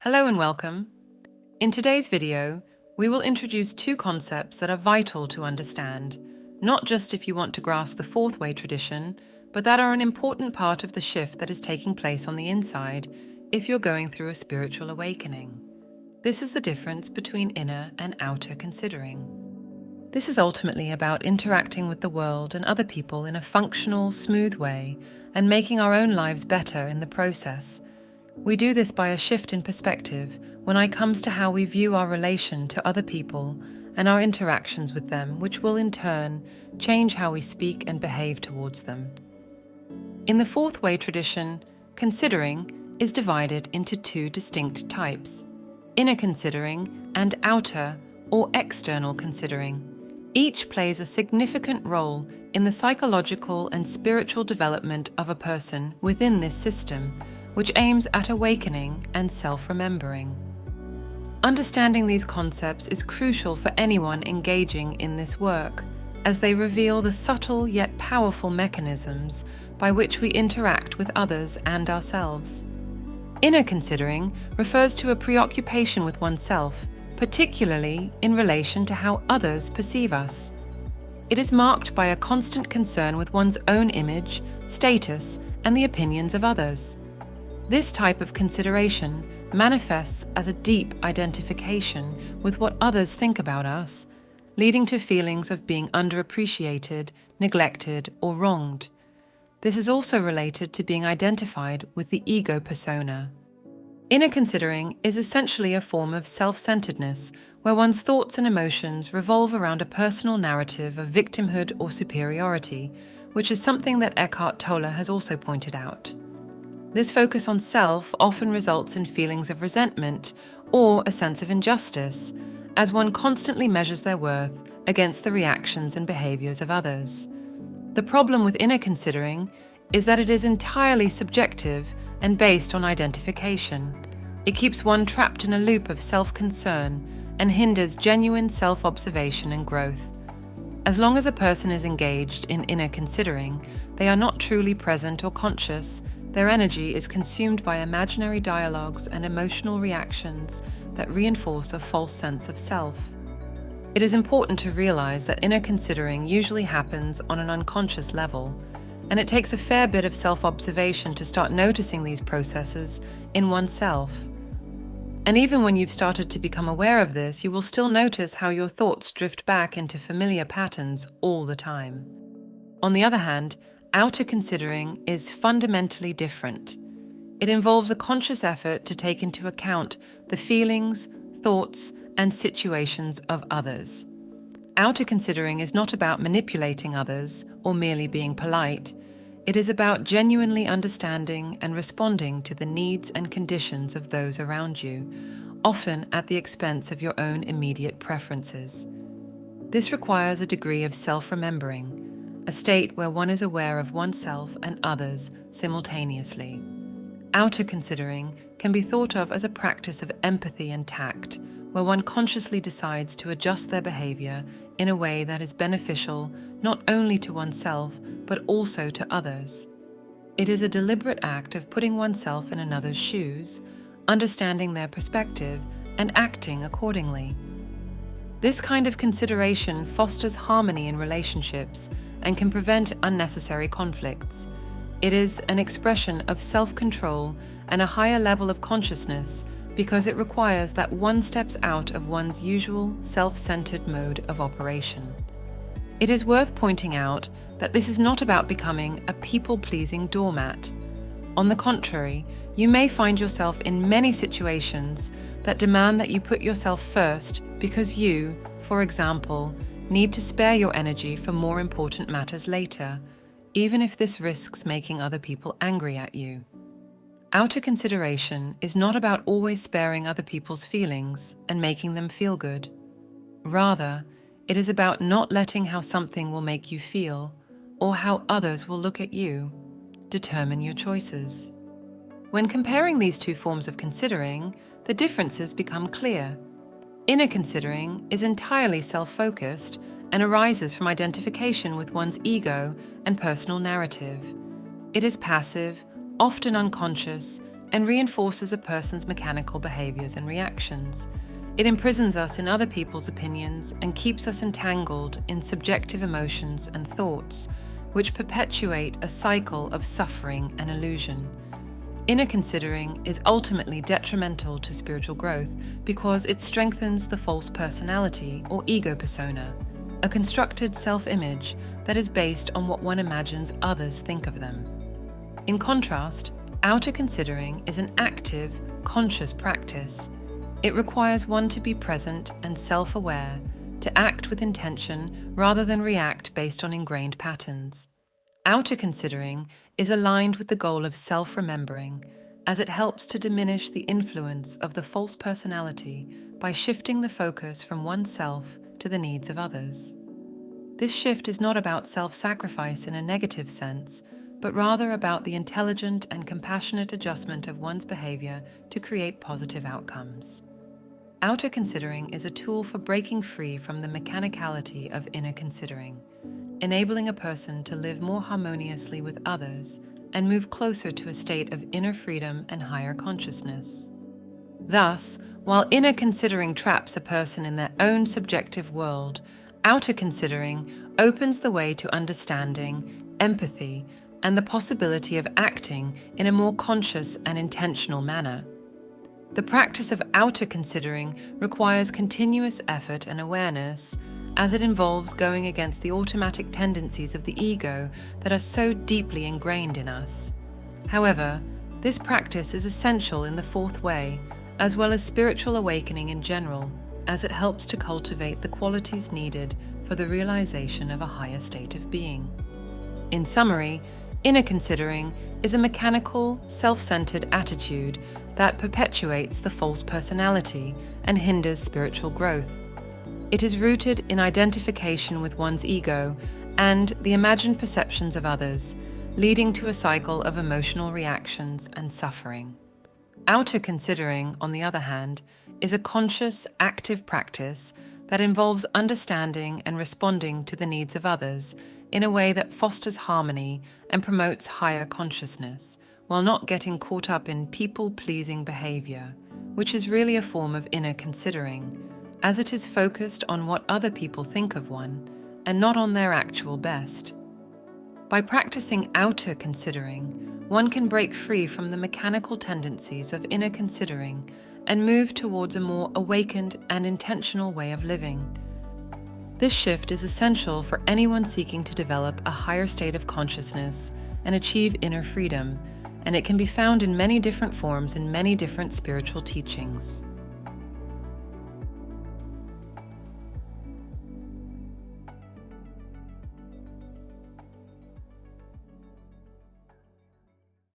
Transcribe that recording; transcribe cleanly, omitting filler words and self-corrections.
Hello and welcome. In today's video, we will introduce two concepts that are vital to understand, not just if you want to grasp the fourth way tradition, but that are an important part of the shift that is taking place on the inside if you're going through a spiritual awakening. This is the difference between inner and outer considering. This is ultimately about interacting with the world and other people in a functional, smooth way and making our own lives better in the process. We do this by a shift in perspective when it comes to how we view our relation to other people and our interactions with them, which will in turn change how we speak and behave towards them. In the fourth way tradition, considering is divided into two distinct types: inner considering and outer or external considering. Each plays a significant role in the psychological and spiritual development of a person within this system, which aims at awakening and self-remembering. Understanding these concepts is crucial for anyone engaging in this work, as they reveal the subtle yet powerful mechanisms by which we interact with others and ourselves. Inner considering refers to a preoccupation with oneself, particularly in relation to how others perceive us. It is marked by a constant concern with one's own image, status, and the opinions of others. This type of consideration manifests as a deep identification with what others think about us, leading to feelings of being underappreciated, neglected, or wronged. This is also related to being identified with the ego persona. Inner considering is essentially a form of self-centeredness, where one's thoughts and emotions revolve around a personal narrative of victimhood or superiority, which is something that Eckhart Tolle has also pointed out. This focus on self often results in feelings of resentment or a sense of injustice, as one constantly measures their worth against the reactions and behaviors of others. The problem with inner considering is that it is entirely subjective and based on identification. It keeps one trapped in a loop of self-concern and hinders genuine self-observation and growth. As long as a person is engaged in inner considering, they are not truly present or conscious. Their energy is consumed by imaginary dialogues and emotional reactions that reinforce a false sense of self. It is important to realize that inner considering usually happens on an unconscious level, and it takes a fair bit of self-observation to start noticing these processes in oneself. And even when you've started to become aware of this, you will still notice how your thoughts drift back into familiar patterns all the time. On the other hand, outer considering is fundamentally different. It involves a conscious effort to take into account the feelings, thoughts, and situations of others. Outer considering is not about manipulating others or merely being polite. It is about genuinely understanding and responding to the needs and conditions of those around you, often at the expense of your own immediate preferences. This requires a degree of self-remembering, a state where one is aware of oneself and others simultaneously. Outer considering can be thought of as a practice of empathy and tact, where one consciously decides to adjust their behavior in a way that is beneficial not only to oneself, but also to others. It is a deliberate act of putting oneself in another's shoes, understanding their perspective, and acting accordingly. This kind of consideration fosters harmony in relationships and can prevent unnecessary conflicts. It is an expression of self-control and a higher level of consciousness because it requires that one steps out of one's usual self-centered mode of operation. It is worth pointing out that this is not about becoming a people-pleasing doormat. On the contrary, you may find yourself in many situations that demand that you put yourself first because you, for example, need to spare your energy for more important matters later, even if this risks making other people angry at you. Outer consideration is not about always sparing other people's feelings and making them feel good. Rather, it is about not letting how something will make you feel or how others will look at you determine your choices. When comparing these two forms of considering, the differences become clear. Inner considering is entirely self-focused and arises from identification with one's ego and personal narrative. It is passive, often unconscious, and reinforces a person's mechanical behaviors and reactions. It imprisons us in other people's opinions and keeps us entangled in subjective emotions and thoughts, which perpetuate a cycle of suffering and illusion. Inner considering is ultimately detrimental to spiritual growth because it strengthens the false personality or ego persona, a constructed self-image that is based on what one imagines others think of them. In contrast, outer considering is an active, conscious practice. It requires one to be present and self-aware, to act with intention rather than react based on ingrained patterns. Outer considering is aligned with the goal of self-remembering, as it helps to diminish the influence of the false personality by shifting the focus from oneself to the needs of others. This shift is not about self-sacrifice in a negative sense, but rather about the intelligent and compassionate adjustment of one's behavior to create positive outcomes. Outer considering is a tool for breaking free from the mechanicality of inner considering, enabling a person to live more harmoniously with others and move closer to a state of inner freedom and higher consciousness. Thus, while inner considering traps a person in their own subjective world, outer considering opens the way to understanding, empathy, and the possibility of acting in a more conscious and intentional manner. The practice of outer considering requires continuous effort and awareness, as it involves going against the automatic tendencies of the ego that are so deeply ingrained in us. However, this practice is essential in the fourth way, as well as spiritual awakening in general, as it helps to cultivate the qualities needed for the realization of a higher state of being. In summary, inner considering is a mechanical, self-centered attitude that perpetuates the false personality and hinders spiritual growth. It is rooted in identification with one's ego and the imagined perceptions of others, leading to a cycle of emotional reactions and suffering. Outer considering, on the other hand, is a conscious, active practice that involves understanding and responding to the needs of others in a way that fosters harmony and promotes higher consciousness, while not getting caught up in people-pleasing behavior, which is really a form of inner considering, as it is focused on what other people think of one and not on their actual best. By practicing outer considering, one can break free from the mechanical tendencies of inner considering and move towards a more awakened and intentional way of living. This shift is essential for anyone seeking to develop a higher state of consciousness and achieve inner freedom, and it can be found in many different forms in many different spiritual teachings.